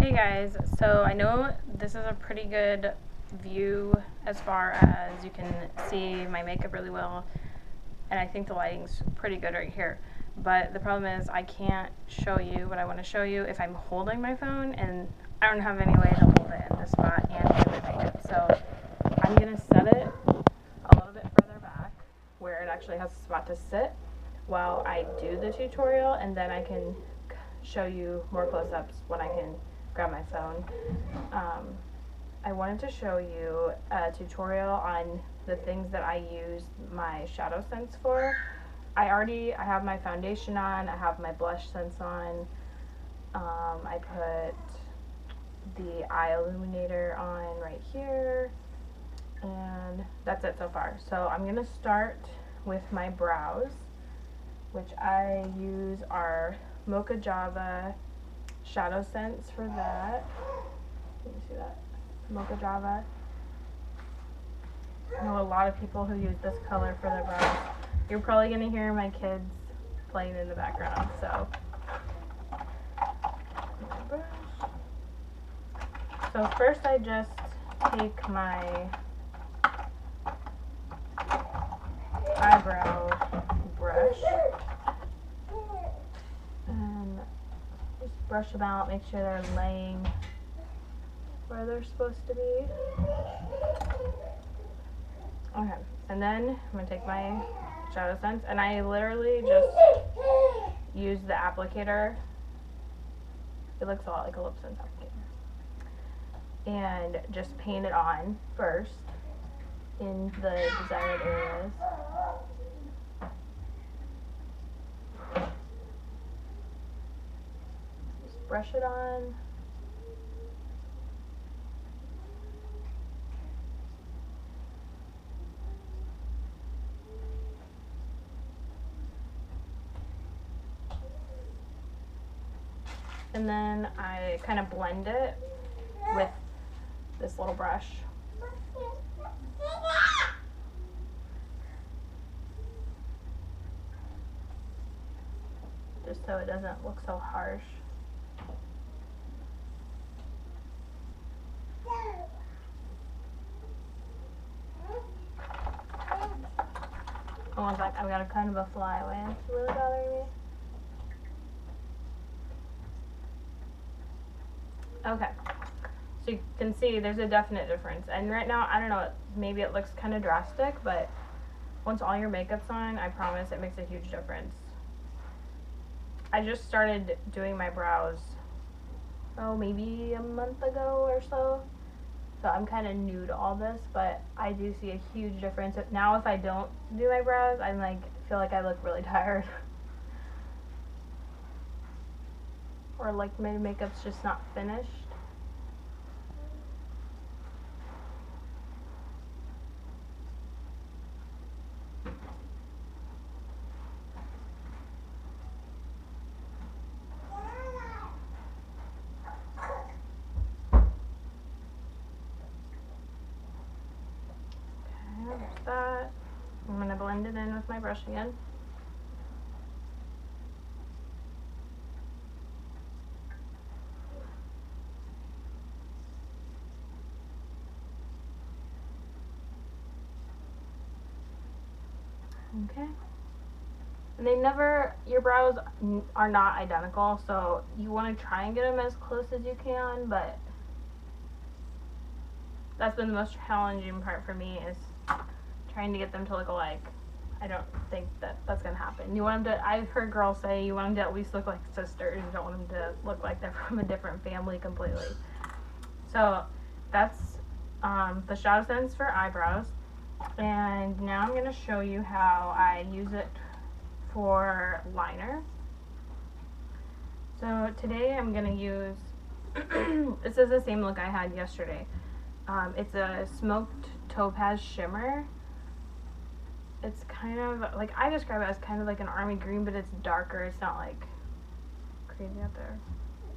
Hey guys, so I know this is a pretty good view as far as you can see my makeup really well, and I think the lighting's pretty good right here. But the problem is I can't show you what I want to show you if I'm holding my phone, and I don't have any way to hold it in this spot and do my makeup. So I'm going to set it a little bit further back where it actually has a spot to sit while I do the tutorial, and then I can show you more close-ups when I can grab my phone. I wanted to show you a tutorial on the things that I use my ShadowSense for. I have my foundation on, I have my blush sense on, I put the eye illuminator on right here, and that's it so far. So I'm going to start with my brows, which I use our Mocha Java ShadowSense for that. Can you see that? Mocha Java. I know a lot of people who use this color for their brows. You're probably going to hear my kids playing in the background, so. So first I just take my eyebrow brush and just brush them out, make sure they're laying where they're supposed to be. Okay, and then I'm going to take my ShadowSense, and I literally just use the applicator. It looks a lot like a lip sense applicator. And just paint it on first in the desired areas. Just brush it on. And then I kind of blend it with this little brush. Just so it doesn't look so harsh. Oh, one sec, I've got a kind of a flyaway. It's really bothering me. Okay, so you can see there's a definite difference, and right now, I don't know, maybe it looks kind of drastic, but once all your makeup's on, I promise it makes a huge difference. I just started doing my brows, maybe a month ago or so, so I'm kind of new to all this, but I do see a huge difference. Now if I don't do my brows, I'm like, feel like I look really tired. Or like my makeup's just not finished. Okay, there's that. I'm going to blend it in with my brush again. Okay. And your brows are not identical, so you want to try and get them as close as you can, but that's been the most challenging part for me, is trying to get them to look alike. I don't think that's going to happen. You want them to, I've heard girls say you want them to at least look like sisters. You don't want them to look like they're from a different family completely. So that's the ShadowSense for eyebrows. And now I'm going to show you how I use it for liner. So today I'm going to use, this is the same look I had yesterday. It's a smoked topaz shimmer. It's kind of, like, I describe it as kind of like an army green, but it's darker. It's not like crazy out there.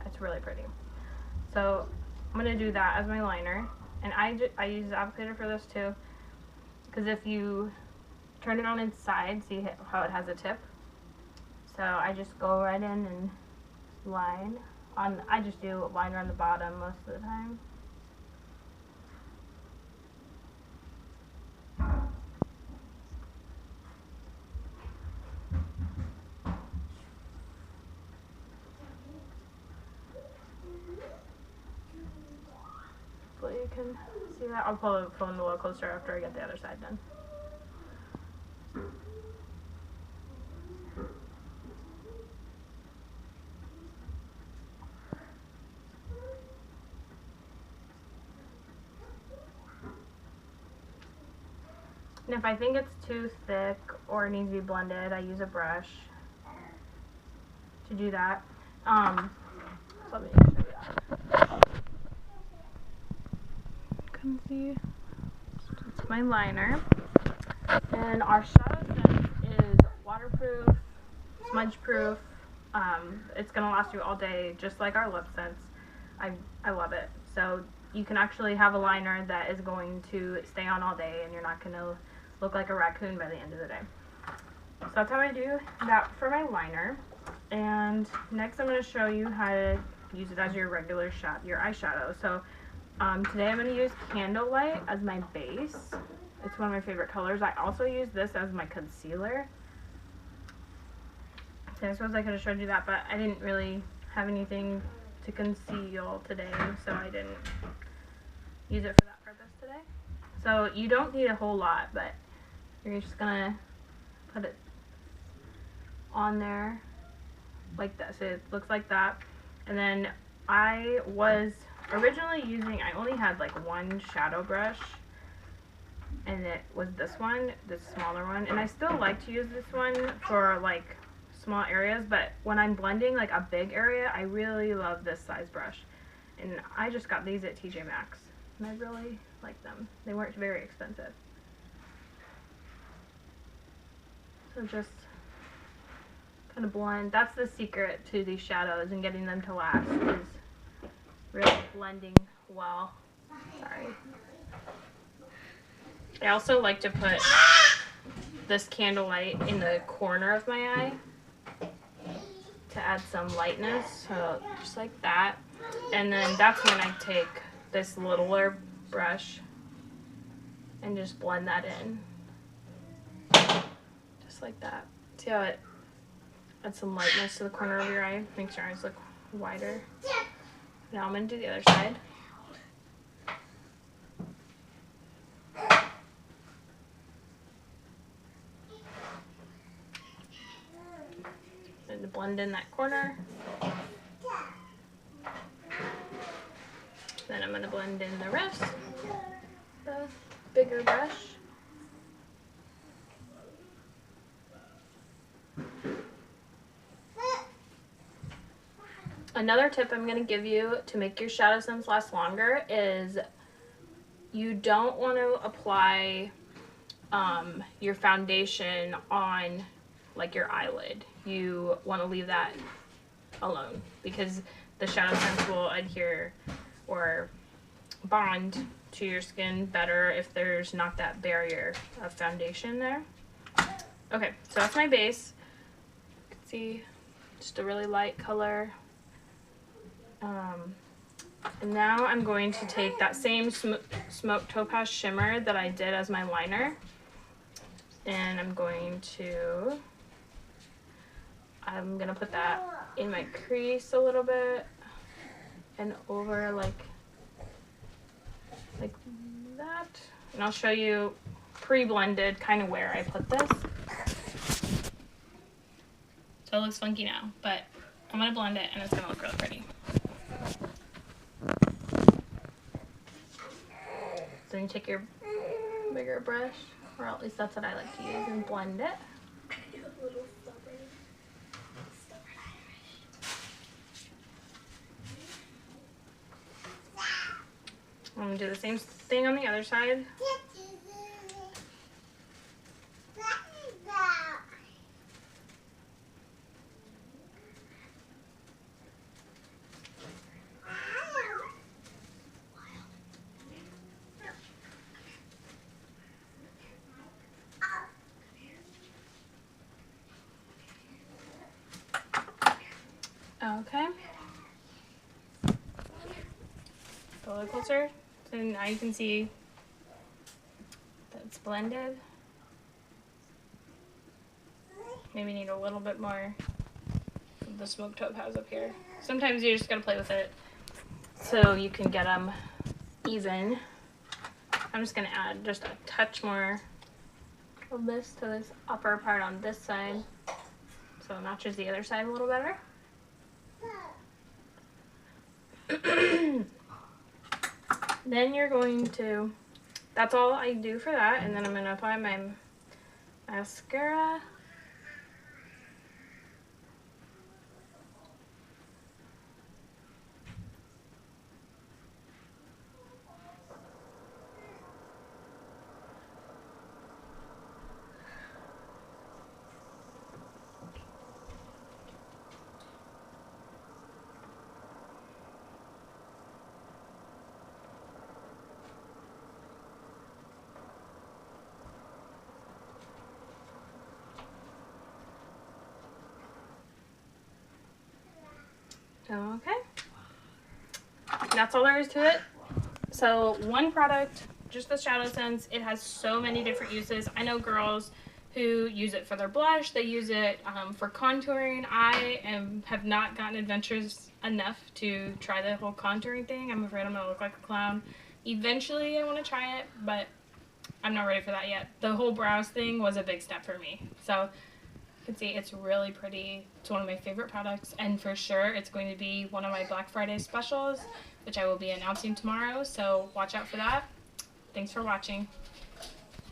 It's really pretty. So I'm going to do that as my liner. And I use the applicator for this too, because if you turn it on its side, see how it has a tip? So I just go right in and line I just do liner on the bottom most of the time. Hopefully you can see that. I'll pull the phone a little closer after I get the other side done. And if I think it's too thick or it needs to be blended, I use a brush to do that. So let me show you that. Come see. It's my liner. And our ShadowSense is waterproof, smudge proof. It's gonna last you all day, just like our lip sense. I love it. So you can actually have a liner that is going to stay on all day, and you're not gonna look like a raccoon by the end of the day. So that's how I do that for my liner. And next I'm going to show you how to use it as your regular your eyeshadow. So today I'm going to use Candlelight as my base. It's one of my favorite colors. I also use this as my concealer. So I suppose I could have showed you that, but I didn't really have anything to conceal today, so I didn't use it for that purpose today. So you don't need a whole lot, but you're just gonna put it on there like that, so it looks like that. And then I was originally I only had like one shadow brush, and it was this one, this smaller one, and I still like to use this one for like small areas, but when I'm blending like a big area, I really love this size brush. And I just got these at TJ Maxx, and I really like them. They weren't very expensive. So just kind of blend. That's the secret to these shadows and getting them to last, is really blending well. Sorry. I also like to put this Candlelight in the corner of my eye to add some lightness, so just like that. And then that's when I take this littler brush and just blend that in. Just like that. See how it adds some lightness to the corner of your eye? Makes your eyes look wider. Now I'm going to do the other side. And to blend in that corner. Then I'm going to blend in the rest, the bigger brush. Another tip I'm going to give you to make your ShadowSense last longer is you don't want to apply your foundation on like your eyelid. You want to leave that alone because the ShadowSense will adhere or bond to your skin better if there's not that barrier of foundation there. Okay, so that's my base. You can see just a really light color. And now I'm going to take that same Smoke Topaz Shimmer that I did as my liner, and I'm going to put that in my crease a little bit and over like that. And I'll show you pre-blended kind of where I put this. So it looks funky now, but I'm going to blend it and it's going to look really pretty. So you take your bigger brush, or at least that's what I like to use, and blend it. I'm going to do the same thing on the other side. Okay, little closer. So now you can see that it's blended. Maybe need a little bit more of the smoked topaz up here. Sometimes you just gotta play with it so you can get them even. I'm just gonna add just a touch more of this to this upper part on this side so it matches the other side a little better. Then you're going to, that's all I do for that, and then I'm gonna apply my mascara. Okay, that's all there is to it. So one product, just the ShadowSense, it has so many different uses. I know girls who use it for their blush, they use it for contouring. Have not gotten adventurous enough to try the whole contouring thing. I'm afraid I'm gonna look like a clown. Eventually I want to try it, but I'm not ready for that yet. The whole brows thing was a big step for me. So you can see it's really pretty. It's one of my favorite products, and for sure it's going to be one of my Black Friday specials, which I will be announcing tomorrow, so watch out for that. Thanks for watching.